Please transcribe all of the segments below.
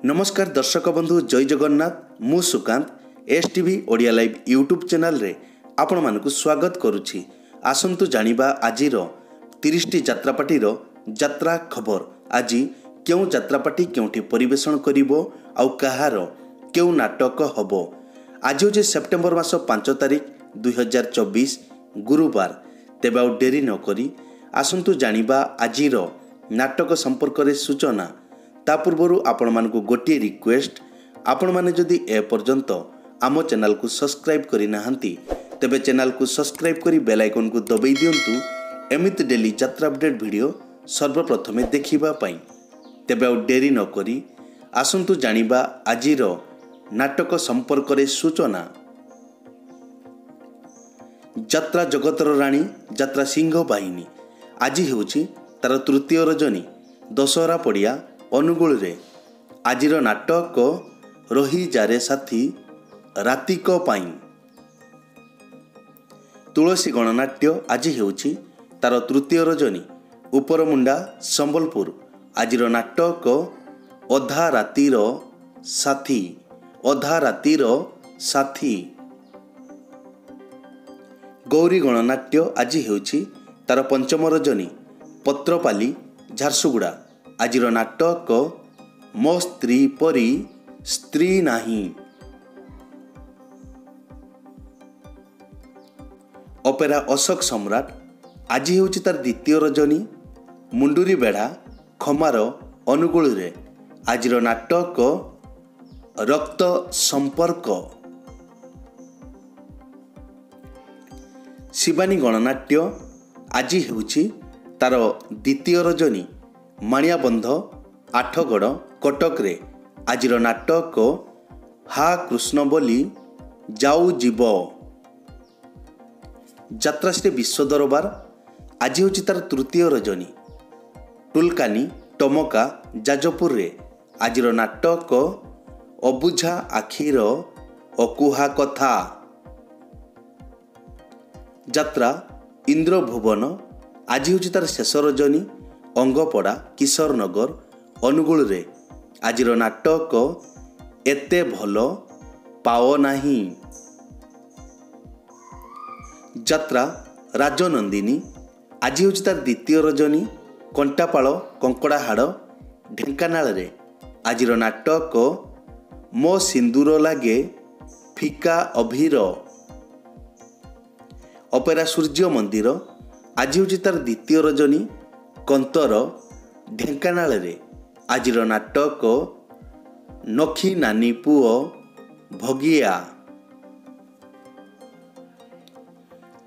नमस्कार दर्शक बंधु जय जगन्नाथ मु Sukant STV Odia live YouTube channel रे आपण मानकु स्वागत करुछि। आसंतु जानिबा आजिर 30टी जात्रापाटीर यात्रा खबर। आज क्यों जात्रापाटी क्योंठी परिवेषण करिवो आउ कहार क्यों नाटक हबो। आज होजे सेप्टेम्बर मास 5 तारिख 2024 गुरुवार। तेबे आउ डेरी न करी आसंतु जानिबा आजिर नाटक संपर्क रे सूचना। ता पूर्व आपण मानकु गोटे रिक्वेस्ट, आपण माने जदि ए पर्यंत आम चैनल को सब्सक्राइब करि नाहंती तेबे चैनल को सब्सक्राइब करी बेल आइकन को दबाई दियंतु एमिति डेली यात्रा अपडेट वीडियो सर्वप्रथमे देखिबा पई। तेबे आउ डेरी न करी आसंतु जानिबा आजिर नाटक संपर्क रे सूचना। यात्रा जगतर राणी यात्रा सिंह बाहिनी आज हेउची तार तृतीय रजनी दशहरा पड़िया अनुगुल रे। आजिर नाटक रही जारे साथी रातिक पाई। तुलसी गणनाट्य आज हेउची तार तृतीय रजनी उपरमुंडा संबलपुर। आजिर नाटक अधा रातिर साथी अधा रातिर साथी। गौरी गणनाट्य आज हेउची तार पंचम रजनी पत्रपाली झारसुगुड़ा। आजिर नाटक मो स्त्री परी स्त्री नाही। अपेरा अशोक सम्राट आज हेउची तार द्वितीय रजनी मुंडुरी बेढ़ा खमार अनुगुल रे। आजिर नाटक रक्त संपर्क। शिवानी गणनाट्य आज हेउची तार द्वितीय रजनी माणियाबंध आठगड़ कटक रे। आजिर नाटक हा कृष्ण बोली जाऊ जीव। यात्राश्री विश्व दरबार आज होची तार तृतीय रजनी टुलकानी टमका जाजपुर रे। आजिर नाटक अबुझा आखिर अकुहा कथा। यात्रा इंद्र भुवन आज होची तार शेष रजनी अंगपड़ा किशोर नगर अनुगुल रे। आजिर नाटक एते भलो पाओ नाही। यात्रा राजनंदिनी आज होची तार द्वितीय रजनी कंटापाଳ कंकड़ाहाड़ ढेंकानाल रे। आजिर नाटक मो सिंदूर लागे फिका अभीर। अपेरा सूर्य मंदिर आज होची तार द्वितीय रजनी कंतर ढेंकानाल रे। आजिर नाटक नखी नानी पुओ भगिया।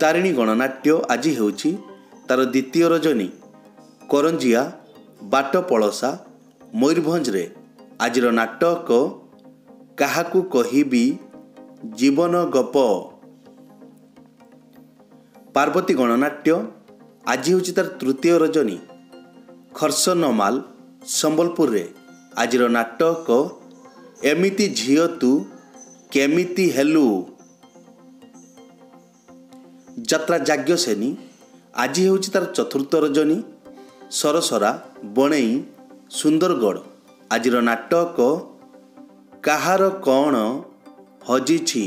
तारिणी गणनाट्य आज हेउची तार द्वितीय रजनी करंजिया बाट पलसा मयूरभंज रे। आजिर नाटक काहाकू कहिबी जीवन गप। पार्वती गणनाट्य आज होची तार तृतीय रजनी खरसनमाल संबलपुर रे। आजिर नाटक एमिति झियो तू केमिति हेलु। यात्रा जाग्यसेनी आज होची तार चतुर्थ रजनी सरसरा बणई सुंदरगढ़। आजिर नाटक काहार कौन हजिछि।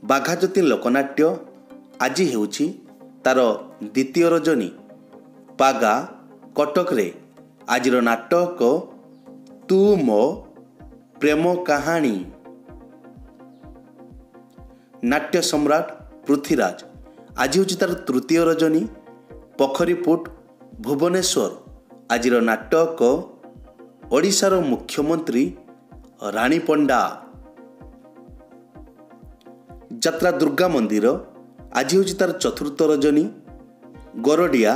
बाघाज्योति लोकनाट्य आज हेउची तार द्वितीय रजनी पागा कटक रे। आजिर नाटक तू मो प्रेम कहानी। नाट्य सम्राट पृथ्वीराज आज होची तार तृतीय रजनी पोखरीपुट भुवनेश्वर। आजिर नाटक ओडिशार मुख्यमंत्री रानी पंडा। यात्रा दुर्गा मंदिर आज होची तार चतुर्थ रजनी गरडिया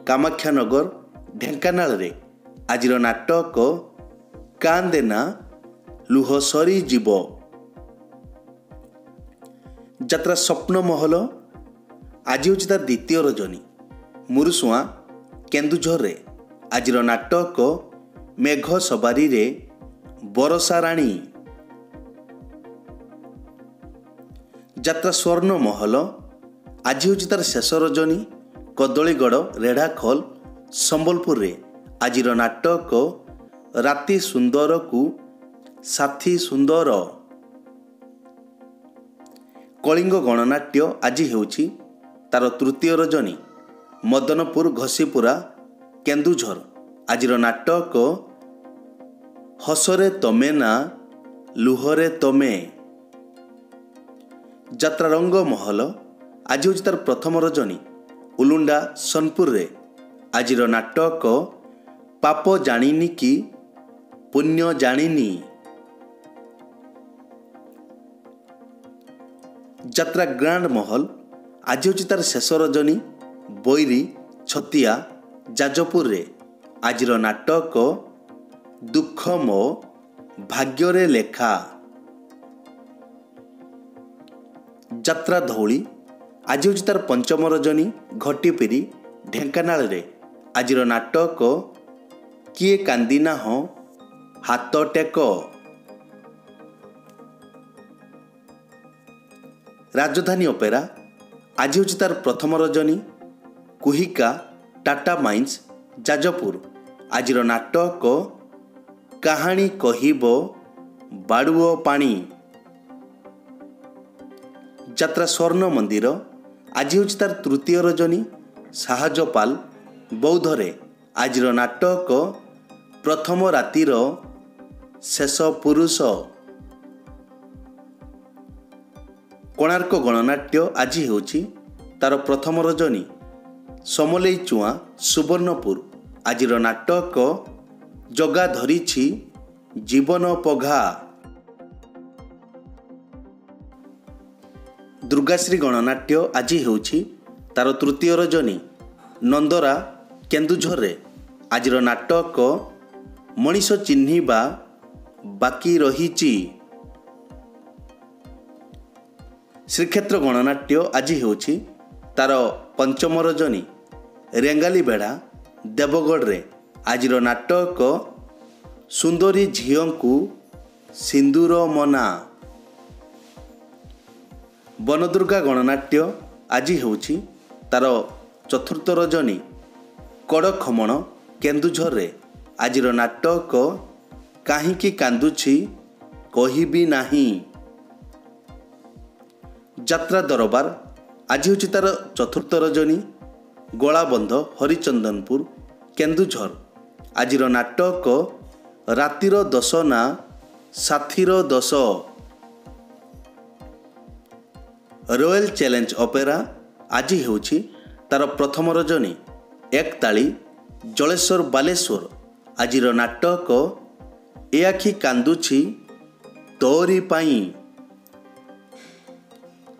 कामाख्यानगर ढेंकानाल रे। आजिर नाटक कांदेना लुह सरी जीव। यात्रा स्वप्न महल आज होची तार द्वितीय रजनी मुरुसुआ केन्दुझर रे। आजिर नाटक मेघ सवारी रे बरसा राणी। यात्रा स्वर्ण महल आज होची तार शेष रजनी कदलीगढ़ रेढ़ाखोल संबलपुर रे। ଆଜିର ନାଟକ ରାତି ସୁନ୍ଦରକୁ ସାଥୀ ସୁନ୍ଦର। କଳିଙ୍ଗ ଗଣନାଟ୍ୟ ଆଜି ହେଉଛି ତାର ତୃତୀୟ ରଜନୀ। ମଦନପୁର ଘଷିପୁରା କେନ୍ଦୁଝର। ଆଜିର ନାଟକ ହସରେ ତମେ ନା ଲୁହରେ ତମେ। ଯାତ୍ରା ରଙ୍ଗ ମହଲ ଆଜି ହେଉଛି ତାର ପ୍ରଥମ ରଜନୀ। ଉଲୁଣ୍ଡା ସୋନପୁରରେ। ଆଜିର ନାଟକ ପାପ ଜାଣିନି କି ପୁଣ୍ୟ ଜାଣିନି। ଯାତ୍ରା ଗ୍ରାଣ୍ଡ ମହଲ ଆଜି ହେଉଛି ତାର ଶେଷ ରଜନୀ। ବୈରୀ ଛତିଆ ଯାଜପୁରରେ। ଆଜିର ନାଟକ ଦୁଃଖ ମୋ ଭାଗ୍ୟରେ ଲେଖା। ଯାତ୍ରା ଧଉଳି ଆଜି ହେଉଛି ତାର ପଞ୍ଚମ ରଜନୀ। ଘଟିପିରି ଢେଙ୍କାନାଳରେ। ଆଜିର ନାଟକ କିଏ କାନ୍ଦିନାହଁ ହାତ ଟେକ। ରାଜଧାନୀ ଅପେରା ଆଜି ହେଉଛି ତାର ପ୍ରଥମ ରଜନୀ। କୁହିକା ଟାଟା ମାଇନ୍ସ ଯାଜପୁର। ଆଜିର ନାଟକ କାହାଣୀ କହିବ ବାଡ଼ୁଅ ପାଣି। ଯାତ୍ରା ସ୍ୱର୍ଣ୍ଣ ମନ୍ଦିର ଆଜି ହେଉଛି ତାର ତୃତୀୟ ରଜନୀ। ସାହାଜପାଲ ବୌଦ୍ଧରେ। ଆଜିର ନାଟକ ପ୍ରଥମ ରାତିର ଶେଷ ପୁରୁଷ। କୋଣାର୍କ ଗଣନାଟ୍ୟ ଆଜି ହେଉଛି ତାର ପ୍ରଥମ ରଜନୀ। ସମଲେଇ ଚୁଆଁ ସୁବର୍ଣ୍ଣପୁର। ଆଜିର ନାଟକ ଜଗା ଧରିଛି ଜୀବନ ପଘା। ଦୁର୍ଗାଶ୍ରୀ ଗଣନାଟ୍ୟ ଆଜି ହେଉଛି ତାର ତୃତୀୟ ରଜନୀ। ନନ୍ଦରା କେନ୍ଦୁଝରରେ। ଆଜିର ନାଟକ ମଣିଷ ଚିହ୍ନିବା ବାକି ରହିଛି। ଶ୍ରୀକ୍ଷେତ୍ର ଗଣନାଟ୍ୟ ଆଜି ହେଉଛି ତାର ପଞ୍ଚମ ରଜନୀ। ରେଙ୍ଗାଲି ବେଢ଼ା ଦେବଗଡ଼ରେ। ଆଜିର ନାଟକ ସୁନ୍ଦରୀ ଝିଅଙ୍କୁ ସିନ୍ଦୁର ମନା। ବନଦୁର୍ଗା ଗଣନାଟ୍ୟ ଆଜି ହେଉଛି ତାର ଚତୁର୍ଥ ରଜନୀ। କଡ଼ଖମଣ କେନ୍ଦୁଝରରେ। ଆଜିର ନାଟକ କାହିଁକି କାନ୍ଦୁଛି କହିବି ନାହିଁ। ଯାତ୍ରା ଦରବାର ଆଜି ହେଉଛି ତାର ଚତୁର୍ଥ ରଜନୀ। ଗୋଳାବନ୍ଧ ହରିଚନ୍ଦନପୁର କେନ୍ଦୁଝର। ଆଜିର ନାଟକ ରାତିର ଦୋଷ ନା ସାଥୀର ଦୋଷ। ରୟାଲ ଚ୍ୟାଲେଞ୍ଜ ଅପେରା ଆଜି ହେଉଛି ତାର ପ୍ରଥମ ରଜନୀ। ଏକତାଳି ଜଳେଶ୍ୱର ବାଲେଶ୍ୱର। ଆଜିର ନାଟକ ଏ ଆଖି କାନ୍ଦୁଛି ତୋରି ପାଇଁ।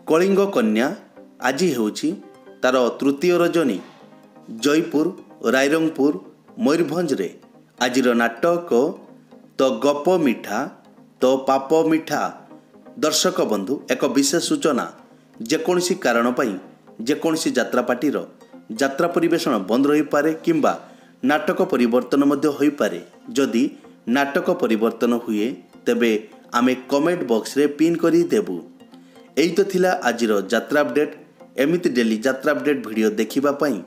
କଳିଙ୍ଗ କନ୍ୟା ଆଜି ହେଉଛି ତାର ତୃତୀୟ ରଜନୀ। ଜୟପୁର ରାଇରଙ୍ଗପୁର ମୟୂରଭଞ୍ଜରେ। ଆଜିର ନାଟକ ତୋ ଗପ ମିଠା ତୋ ପାପ ମିଠା। ଦର୍ଶକ ବନ୍ଧୁ, ଏକ ବିଶେଷ ସୂଚନା। ଯେକୌଣସି କାରଣ ପାଇଁ ଯେକୌଣସି ଯାତ୍ରାପାର୍ଟିର ଯାତ୍ରା ପରିବେଷଣ ବନ୍ଦ ରହିପାରେ କିମ୍ବା ନାଟକ ପରିବର୍ତ୍ତନ ମଧ୍ୟ ହୋଇପାରେ। ଯଦି ନାଟକ ପରିବର୍ତ୍ତନ ହୁଏ ତେବେ ଆମେ କମେଣ୍ଟ ବକ୍ସରେ ପିନ୍ କରି ଦେବୁ। ଏହି ତ ଥିଲା ଆଜିର ଯାତ୍ରା ଅପଡେଟ୍। ଏମିତି ଡେଲି ଯାତ୍ରା ଅପଡେଟ୍ ଭିଡ଼ିଓ ଦେଖିବା ପାଇଁ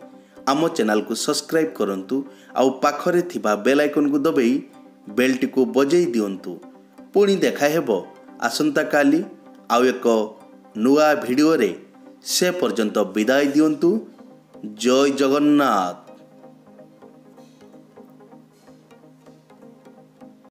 ଆମ ଚ୍ୟାନେଲକୁ ସବସ୍କ୍ରାଇବ୍ କରନ୍ତୁ ଆଉ ପାଖରେ ଥିବା ବେଲ୍ ଆଇକନ୍କୁ ଦବାଇ ବେଲ୍ଟିକୁ ବଜାଇ ଦିଅନ୍ତୁ। ପୁଣି ଦେଖା ହେବ ଆସନ୍ତାକାଲି ଆଉ ଏକ ନୂଆ ଭିଡ଼ିଓରେ। ସେ ପର୍ଯ୍ୟନ୍ତ ବିଦାୟ ଦିଅନ୍ତୁ। ଜୟ ଜଗନ୍ନାଥ।